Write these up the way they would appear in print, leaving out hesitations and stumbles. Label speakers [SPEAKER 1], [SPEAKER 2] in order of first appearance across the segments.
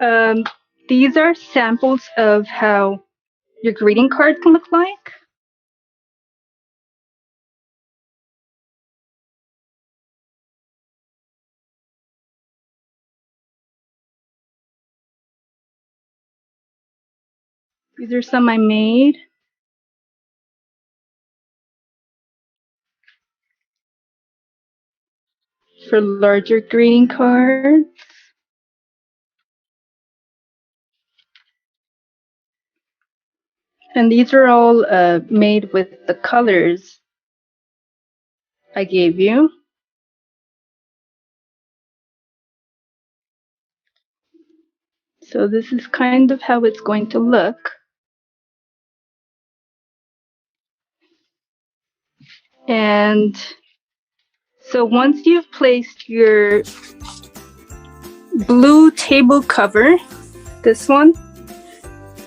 [SPEAKER 1] Um, these are samples of how your greeting card can look like. These are some I made. For larger greeting cards. And these are all made with the colors I gave you. So this is kind of how it's going to look. And so once you've placed your blue table cover, this one,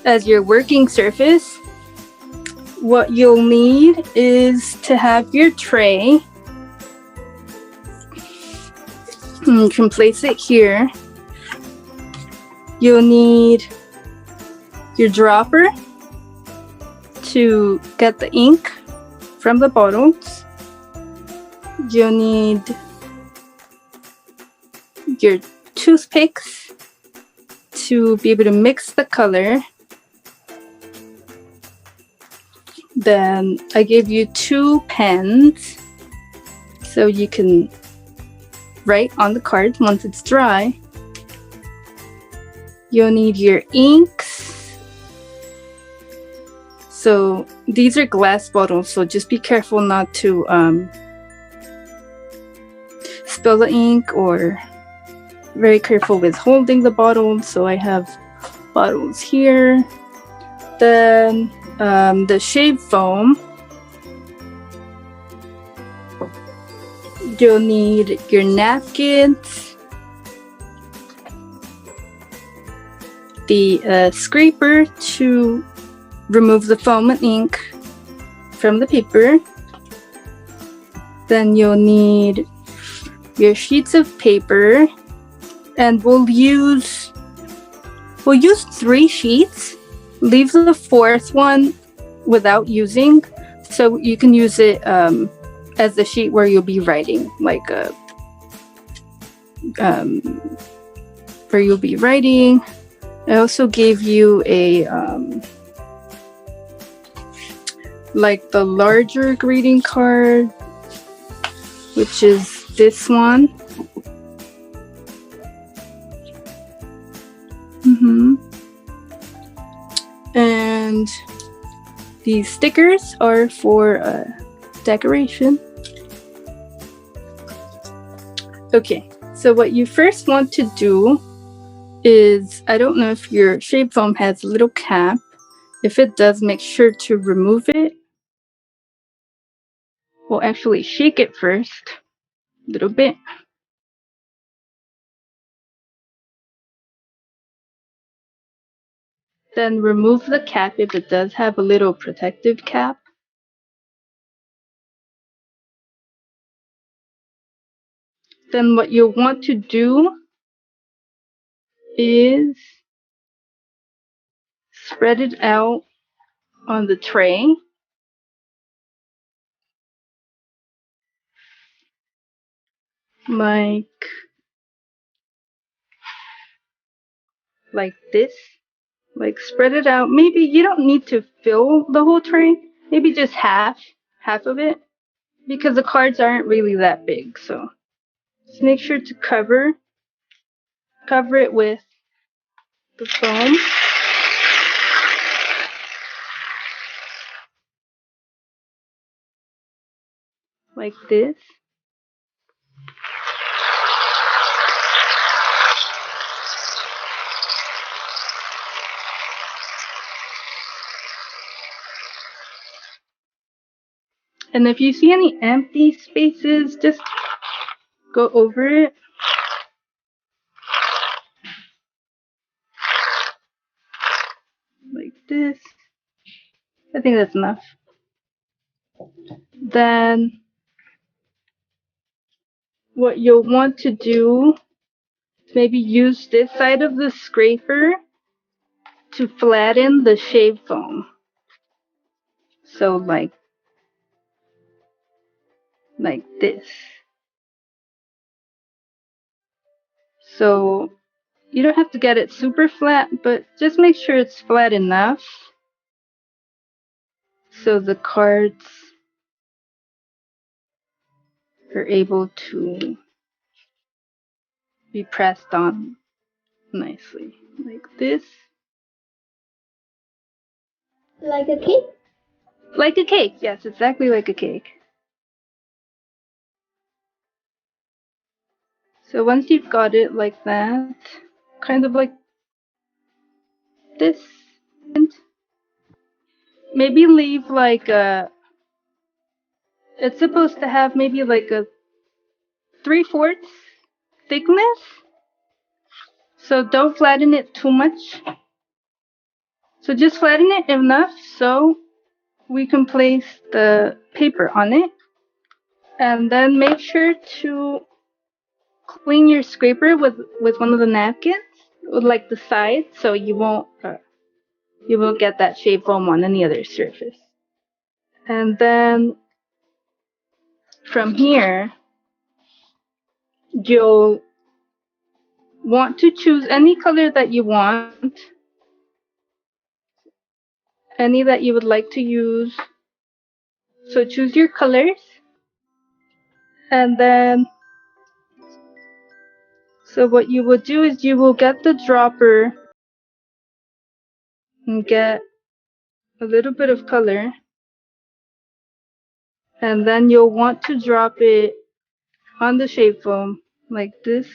[SPEAKER 1] as your working surface, what you'll need is to have your tray. You can place it here. You'll need your dropper to get the ink from the bottles. You'll need your toothpicks to be able to mix the color. Then I gave you 2 pens so you can write on the card once it's dry. You'll need your inks. So these are glass bottles, so just be careful not to spill the ink, or very careful with holding the bottle. So I have bottles here. Then the shave foam. You'll need your napkins, the scraper to remove the foam and ink from the paper. Then you'll need your sheets of paper, and we'll use 3 sheets. Leave the 4th one without using, so you can use it as the sheet where you'll be writing, like where you'll be writing. I also gave you a like the larger greeting card, which is this one. And these stickers are for decoration. Okay, so what you first want to do is, I don't know if your shape foam has a little cap. If it does, make sure to remove it. We'll actually shake it first, a little bit. Then remove the cap if it does have a little protective cap. Then what you'll want to do is spread it out on the tray. Like this. Like spread it out. Maybe you don't need to fill the whole tray. Maybe just half of it, because the cards aren't really that big. So just make sure to cover it with the foam. Like this. And if you see any empty spaces, just go over it. Like this. I think that's enough. Then what you'll want to do maybe use this side of the scraper to flatten the shave foam. So like this. So you don't have to get it super flat, but just make sure it's flat enough so the cards are able to be pressed on nicely, like this.
[SPEAKER 2] Like a cake?
[SPEAKER 1] Like a cake, yes, exactly like a cake. So once you've got it like that, kind of like this, maybe leave like a, it's supposed to have maybe like a 3/4 thickness. So don't flatten it too much. So just flatten it enough so we can place the paper on it. And then make sure to clean your scraper with one of the napkins, with like the side, so you won't get that shave foam on any other surface. And then from here, you'll want to choose any color that you want, any that you would like to use. So choose your colors, and then so what you will do is you will get the dropper and get a little bit of color, and then you'll want to drop it on the shave foam like this.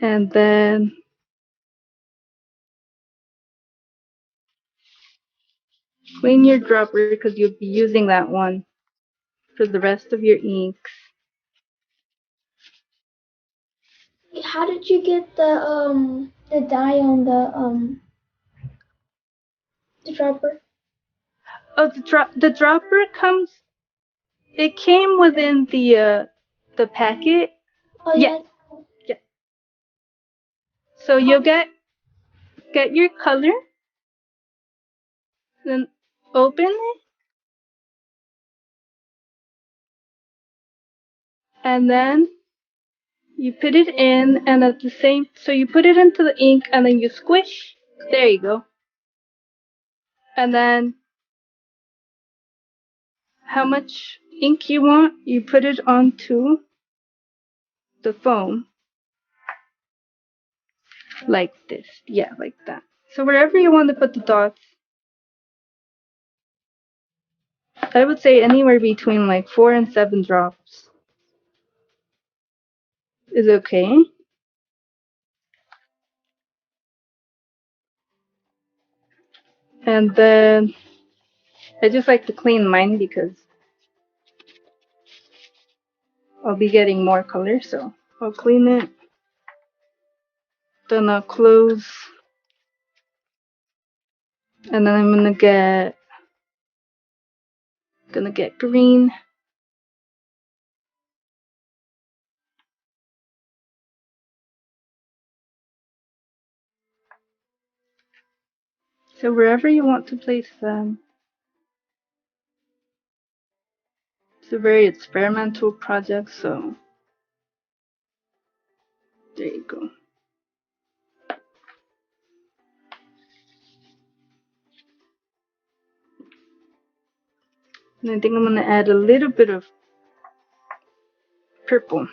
[SPEAKER 1] And then clean your dropper because you'll be using that one for the rest of your inks.
[SPEAKER 2] How did you get the dye on the dropper?
[SPEAKER 1] Oh, the dropper comes. It came within the packet.
[SPEAKER 2] Oh
[SPEAKER 1] Yeah,
[SPEAKER 2] yeah.
[SPEAKER 1] yeah. So you'll get your color, then open it, and then you put it in, and at the same, so you put it into the ink, and then you squish. There you go. And then how much ink you want, you put it onto the foam like this. Yeah, like that. So wherever you want to put the dots, I would say anywhere between like 4 and 7 drops is okay. And then I just like to clean mine because I'll be getting more color, so I'll clean it. Then I'll close, and then I'm gonna get green. So wherever you want to place them, it's a very experimental project, so there you go. And I think I'm gonna add a little bit of purple.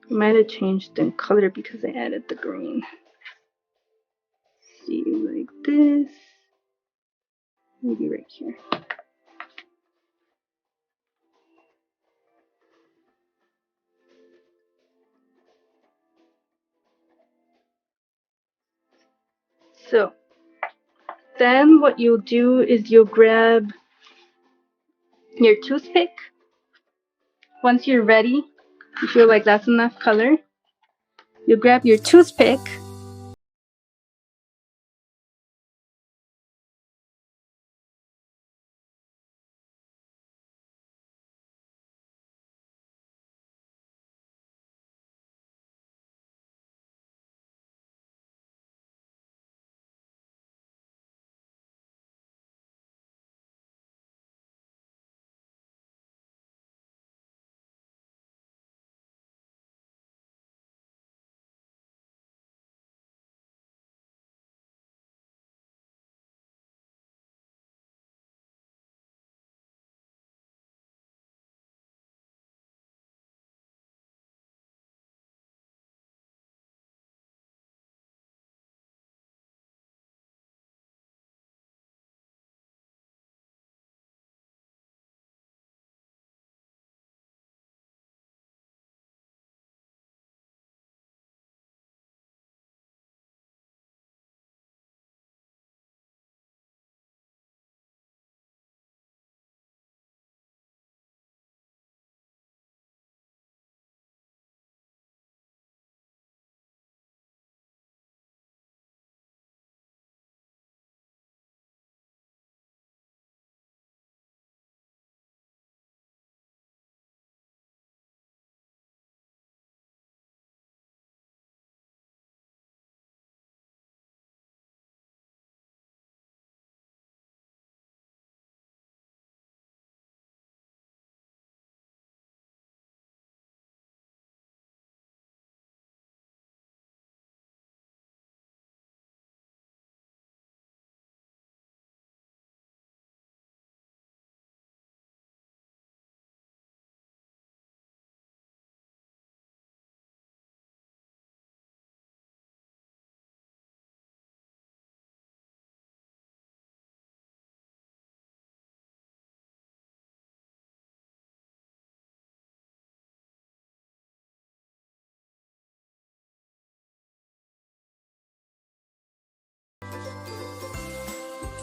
[SPEAKER 1] It might have changed in color because I added the green. See, like this. Maybe right here. So then what you'll do is you'll grab your toothpick. Once you're ready, you feel like that's enough color, you grab your toothpick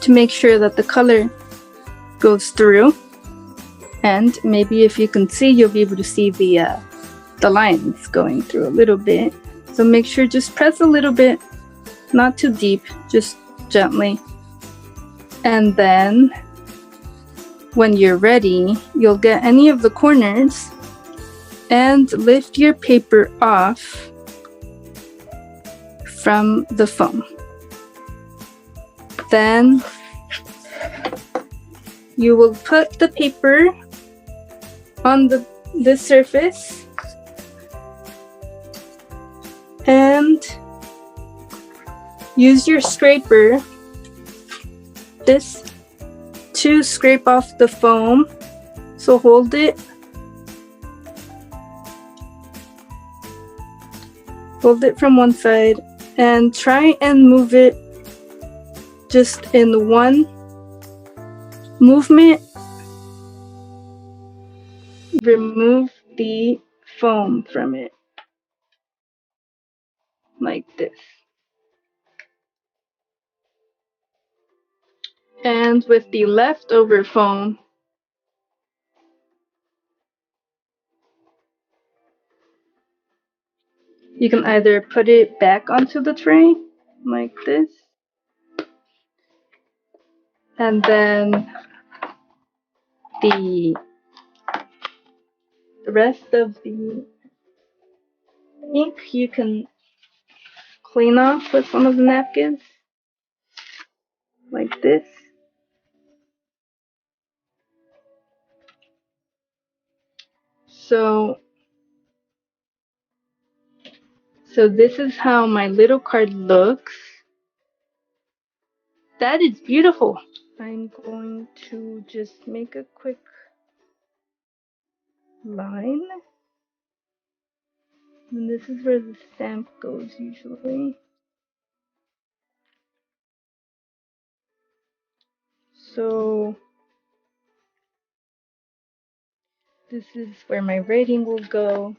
[SPEAKER 1] to make sure that the color goes through. And maybe if you can see, you'll be able to see the lines going through a little bit. So make sure, just press a little bit, not too deep, just gently. And then when you're ready, you'll get any of the corners and lift your paper off from the foam. Then you will put the paper on the surface and use your scraper to scrape off the foam. So hold it from one side and try and move it just in one movement. Remove the foam from it like this. And with the leftover foam, you can either put it back onto the tray like this, and then the rest of the ink you can clean off with one of the napkins like this. So this is how my little card looks. That is beautiful. I'm going to just make a quick line. And this is where the stamp goes usually. So this is where my writing will go.